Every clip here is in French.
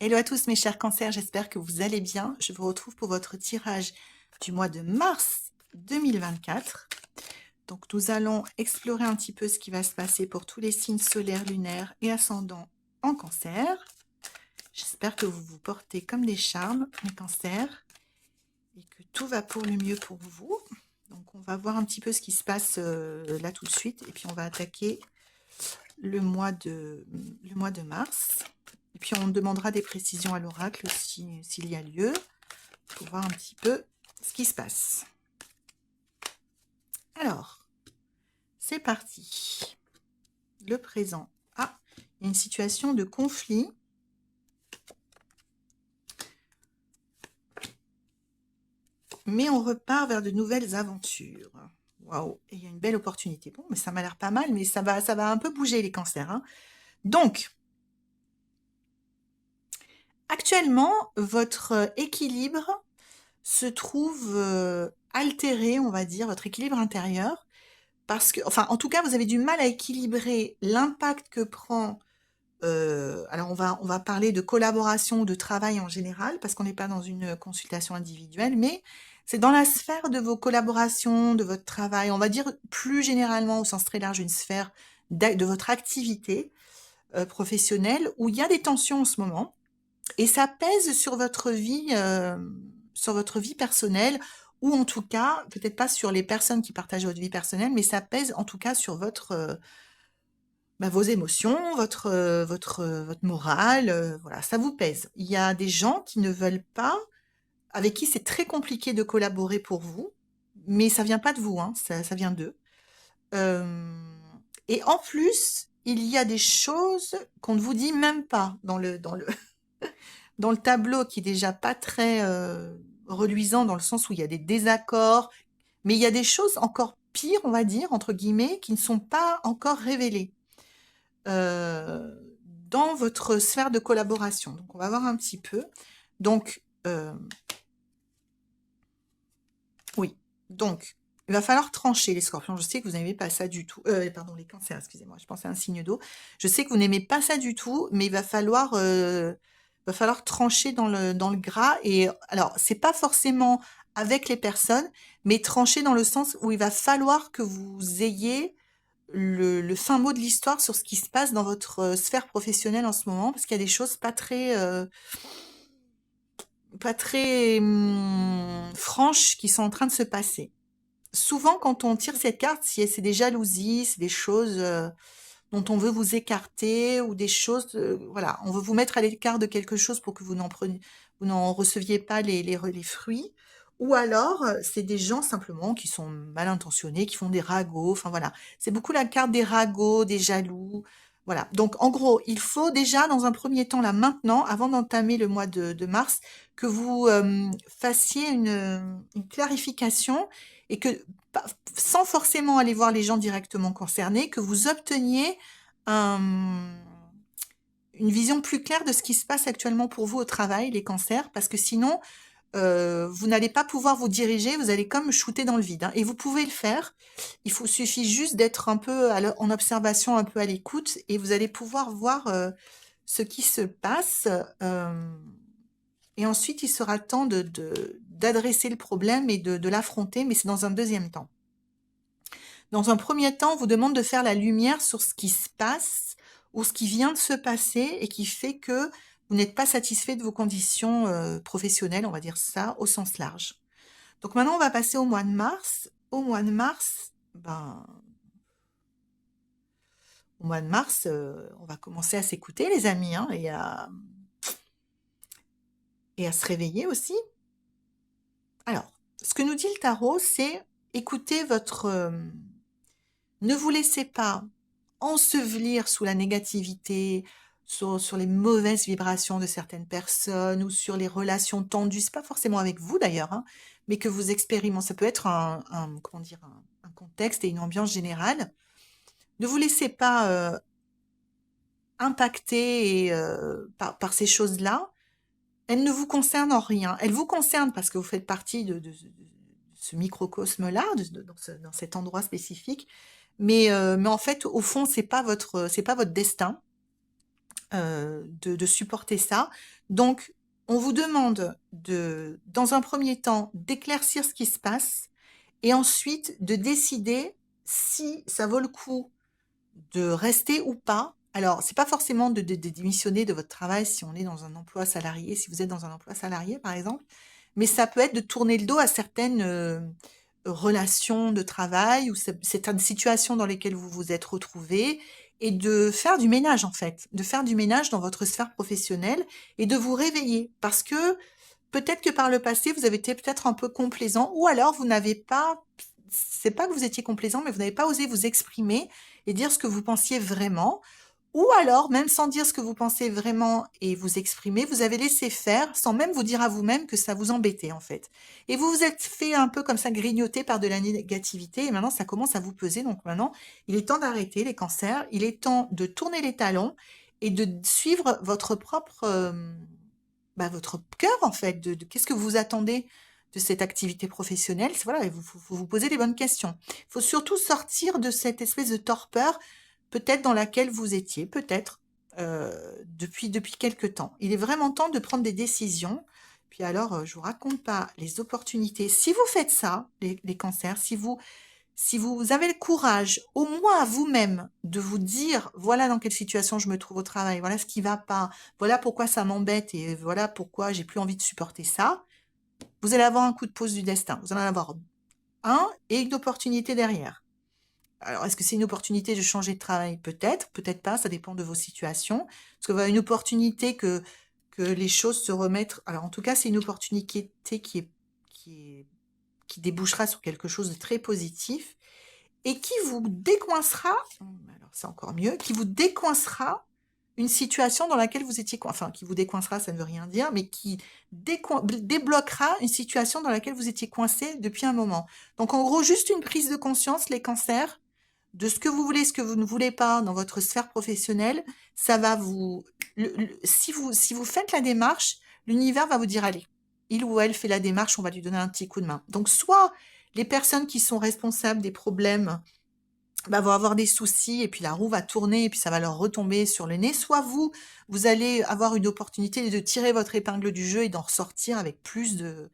Hello à tous mes chers cancers, j'espère que vous allez bien. Je vous retrouve pour votre tirage du mois de mars 2024. Donc nous allons explorer un petit peu ce qui va se passer pour tous les signes solaires, lunaires et ascendants en cancer. J'espère que vous vous portez comme des charmes, mes cancers, et que tout va pour le mieux pour vous. Donc on va voir un petit peu ce qui se passe là tout de suite, et puis on va attaquer le mois de mars. Et puis on demandera des précisions à l'oracle s'il y a lieu, pour voir un petit peu ce qui se passe. Alors, c'est parti. Le présent. Ah, il y a une situation de conflit. Mais on repart vers de nouvelles aventures. Waouh, et il y a une belle opportunité. Bon, mais ça m'a l'air pas mal, mais ça va un peu bouger les cancers, hein. Donc, actuellement, votre équilibre se trouve altéré, on va dire, votre équilibre intérieur, parce que, enfin, en tout cas, vous avez du mal à équilibrer l'impact que prend. Alors, on va parler de collaboration ou de travail en général, parce qu'on n'est pas dans une consultation individuelle, mais c'est dans la sphère de vos collaborations, de votre travail, on va dire plus généralement au sens très large, une sphère de votre activité professionnelle, où il y a des tensions en ce moment, et ça pèse sur votre vie personnelle, ou en tout cas, peut-être pas sur les personnes qui partagent votre vie personnelle, mais ça pèse en tout cas sur vos émotions, votre morale, voilà, ça vous pèse. Il y a des gens qui ne veulent pas, avec qui c'est très compliqué de collaborer pour vous, mais ça vient pas de vous, hein, ça vient d'eux. Et en plus, il y a des choses qu'on ne vous dit même pas dans le tableau qui est déjà pas très reluisant dans le sens où il y a des désaccords, mais il y a des choses encore pires, on va dire, entre guillemets, qui ne sont pas encore révélées dans votre sphère de collaboration. Donc, on va voir un petit peu. Donc, oui. Donc, il va falloir trancher les scorpions. Je sais que vous n'aimez pas ça du tout. Pardon, les cancers, excusez-moi, je pensais à un signe d'eau. Je sais que vous n'aimez pas ça du tout, mais il va falloir trancher dans le gras. Et alors, c'est pas forcément avec les personnes, mais trancher dans le sens où il va falloir que vous ayez le fin mot de l'histoire sur ce qui se passe dans votre sphère professionnelle en ce moment, parce qu'il y a des choses pas très franches qui sont en train de se passer. Souvent, quand on tire cette carte, si c'est des jalousies, c'est des choses dont on veut vous écarter ou des choses, voilà, on veut vous mettre à l'écart de quelque chose pour que vous n'en receviez pas les fruits. Ou alors, c'est des gens simplement qui sont mal intentionnés, qui font des ragots. Enfin voilà, c'est beaucoup la carte des ragots, des jaloux. Voilà. Donc en gros, il faut déjà dans un premier temps là maintenant, avant d'entamer le mois de mars, que vous fassiez une clarification et que sans forcément aller voir les gens directement concernés, que vous obteniez un- une vision plus claire de ce qui se passe actuellement pour vous au travail, les cancers, parce que sinon, vous n'allez pas pouvoir vous diriger, vous allez comme shooter dans le vide, hein. Et vous pouvez le faire. Suffit juste d'être un peu en observation, un peu à l'écoute, et vous allez pouvoir voir ce qui se passe. Et ensuite, il sera temps d'adresser le problème et de l'affronter, mais c'est dans un deuxième temps. Dans un premier temps, on vous demande de faire la lumière sur ce qui se passe ou ce qui vient de se passer et qui fait que vous n'êtes pas satisfait de vos conditions professionnelles, on va dire ça, au sens large. Donc maintenant, on va passer au mois de mars. Au mois de mars, on va commencer à s'écouter, les amis, hein, et à se réveiller aussi. Alors, ce que nous dit le tarot, c'est écoutez ne vous laissez pas ensevelir sous la négativité, sur les mauvaises vibrations de certaines personnes ou sur les relations tendues. C'est pas forcément avec vous d'ailleurs, hein, mais que vous expérimentez. Ça peut être comment dire, un contexte et une ambiance générale. Ne vous laissez pas impacter par ces choses-là. Elles ne vous concernent en rien. Elles vous concernent parce que vous faites partie de ce microcosme-là, dans cet endroit spécifique. Mais en fait, au fond, c'est pas votre destin. de supporter ça. Donc, on vous demande dans un premier temps, d'éclaircir ce qui se passe et ensuite de décider si ça vaut le coup de rester ou pas. Alors, c'est pas forcément de démissionner de votre travail si on est dans un emploi salarié, si vous êtes dans un emploi salarié, par exemple, mais ça peut être de tourner le dos à certaines relations de travail ou certaines situations dans lesquelles vous vous êtes retrouvés et de faire du ménage, en fait, de faire du ménage dans votre sphère professionnelle et de vous réveiller parce que peut-être que par le passé, vous avez été peut-être un peu complaisant ou alors vous n'avez pas, c'est pas que vous étiez complaisant, mais vous n'avez pas osé vous exprimer et dire ce que vous pensiez vraiment. Ou alors, même sans dire ce que vous pensez vraiment et vous exprimer, vous avez laissé faire sans même vous dire à vous-même que ça vous embêtait en fait. Et vous vous êtes fait un peu comme ça grignoter par de la négativité et maintenant ça commence à vous peser. Donc maintenant, il est temps d'arrêter les cancers, il est temps de tourner les talons et de suivre votre propre, votre cœur en fait, de qu'est-ce que vous attendez de cette activité professionnelle. Voilà, il faut vous poser les bonnes questions. Il faut surtout sortir de cette espèce de torpeur peut-être dans laquelle vous étiez, peut-être depuis quelque temps. Il est vraiment temps de prendre des décisions. Puis alors, je vous raconte pas les opportunités. Si vous faites ça, les cancers, si vous avez le courage, au moins à vous-même, de vous dire, voilà dans quelle situation je me trouve au travail, voilà ce qui va pas, voilà pourquoi ça m'embête et voilà pourquoi j'ai plus envie de supporter ça, vous allez avoir un coup de pouce du destin. Vous allez en avoir un et une opportunité derrière. Alors, est-ce que c'est une opportunité de changer de travail? Peut-être, peut-être pas, ça dépend de vos situations. Parce que voilà, une opportunité que les choses se remettent. Alors, en tout cas, c'est une opportunité qui débouchera sur quelque chose de très positif et qui vous décoincera, alors c'est encore mieux, qui vous décoincera une situation dans laquelle vous étiez, enfin, qui vous décoincera, ça ne veut rien dire, mais qui débloquera une situation dans laquelle vous étiez coincé depuis un moment. Donc, en gros, juste une prise de conscience, les cancers, de ce que vous voulez, ce que vous ne voulez pas dans votre sphère professionnelle, ça va si vous faites la démarche, l'univers va vous dire, allez, il ou elle fait la démarche, on va lui donner un petit coup de main. Donc, soit les personnes qui sont responsables des problèmes vont avoir des soucis et puis la roue va tourner et puis ça va leur retomber sur le nez. Soit vous allez avoir une opportunité de tirer votre épingle du jeu et d'en ressortir avec plus de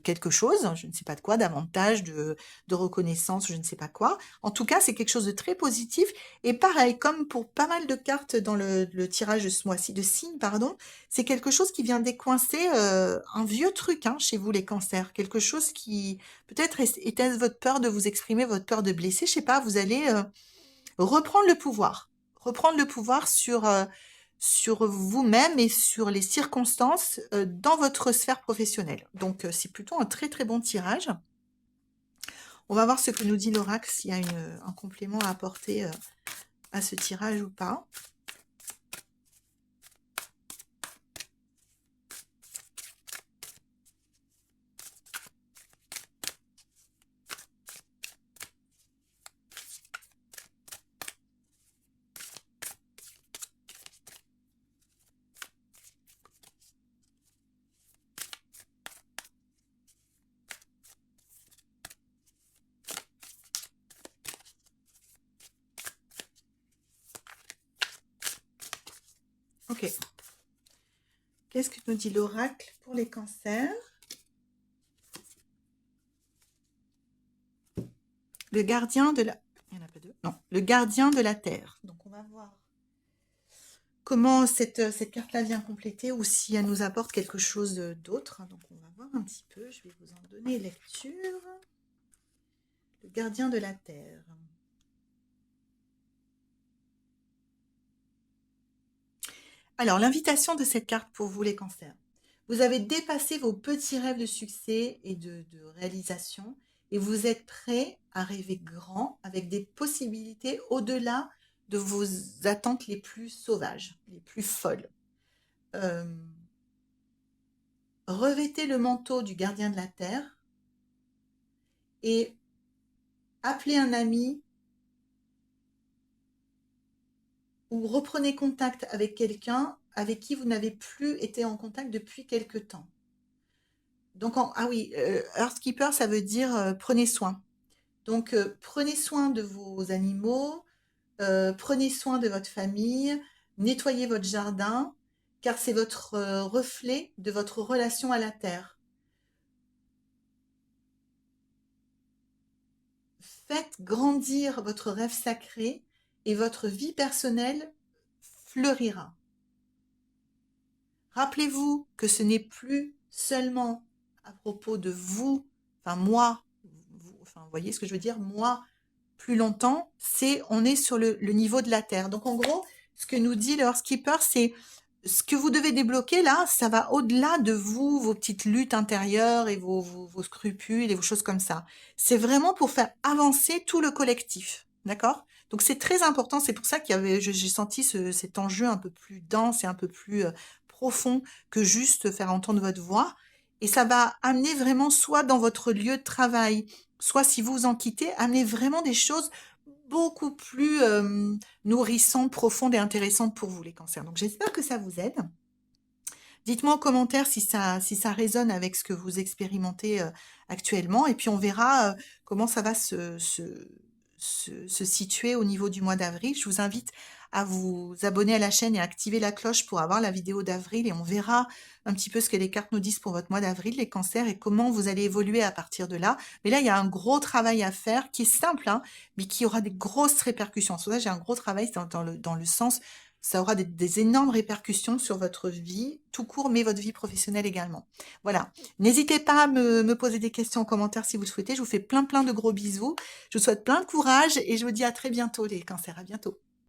quelque chose, je ne sais pas de quoi, d'avantage, de reconnaissance, je ne sais pas quoi. En tout cas, c'est quelque chose de très positif. Et pareil, comme pour pas mal de cartes dans le tirage de ce mois-ci, de signes, pardon, c'est quelque chose qui vient décoincer un vieux truc hein, chez vous, les cancers. Quelque chose qui, peut-être était-ce votre peur de vous exprimer, votre peur de blesser, je sais pas, vous allez reprendre le pouvoir. Reprendre le pouvoir sur vous-même et sur les circonstances dans votre sphère professionnelle. Donc, c'est plutôt un très très bon tirage. On va voir ce que nous dit l'oracle, s'il y a un complément à apporter à ce tirage ou pas. Ok. Qu'est-ce que nous dit l'oracle pour les cancers? Le gardien de la... Il n'y en a pas deux. Non, le gardien de la terre. Donc, on va voir comment cette carte-là vient compléter ou si elle nous apporte quelque chose d'autre. Donc, on va voir un petit peu. Je vais vous en donner lecture. Le gardien de la terre. Alors, l'invitation de cette carte pour vous, les cancers. Vous avez dépassé vos petits rêves de succès et de réalisation et vous êtes prêt à rêver grand avec des possibilités au-delà de vos attentes les plus sauvages, les plus folles. Euh, Revêtez le manteau du gardien de la terre et appelez un ami ou reprenez contact avec quelqu'un avec qui vous n'avez plus été en contact depuis quelque temps. Donc, ah oui, Earthkeeper, ça veut dire prenez soin. Donc, prenez soin de vos animaux, prenez soin de votre famille, Nettoyez votre jardin, car c'est votre reflet de votre relation à la terre. Faites grandir votre rêve sacré et votre vie personnelle fleurira. Rappelez-vous que ce n'est plus seulement à propos de vous, enfin moi, enfin vous voyez ce que je veux dire, moi, plus longtemps, on est sur le niveau de la Terre. Donc en gros, ce que nous dit le Skipper, c'est ce que vous devez débloquer là, ça va au-delà de vous, vos petites luttes intérieures et vos scrupules et vos choses comme ça. C'est vraiment pour faire avancer tout le collectif. D'accord? Donc c'est très important, c'est pour ça j'ai senti cet enjeu un peu plus dense et un peu plus profond que juste faire entendre votre voix. Et ça va amener vraiment soit dans votre lieu de travail, soit si vous en quittez, amener vraiment des choses beaucoup plus nourrissantes, profondes et intéressantes pour vous, les cancers. Donc j'espère que ça vous aide. Dites-moi en commentaire si ça résonne avec ce que vous expérimentez actuellement, et puis on verra comment ça va se situer au niveau du mois d'avril. Je vous invite à vous abonner à la chaîne et à activer la cloche pour avoir la vidéo d'avril, et on verra un petit peu ce que les cartes nous disent pour votre mois d'avril, les cancers, et comment vous allez évoluer à partir de là. Mais là, il y a un gros travail à faire qui est simple, hein, mais qui aura des grosses répercussions. Sur ça, j'ai un gros travail dans le sens ça aura des énormes répercussions sur votre vie tout court, mais votre vie professionnelle également. Voilà. N'hésitez pas à me poser des questions en commentaire si vous le souhaitez. Je vous fais plein de gros bisous. Je vous souhaite plein de courage et je vous dis à très bientôt les cancers. À bientôt.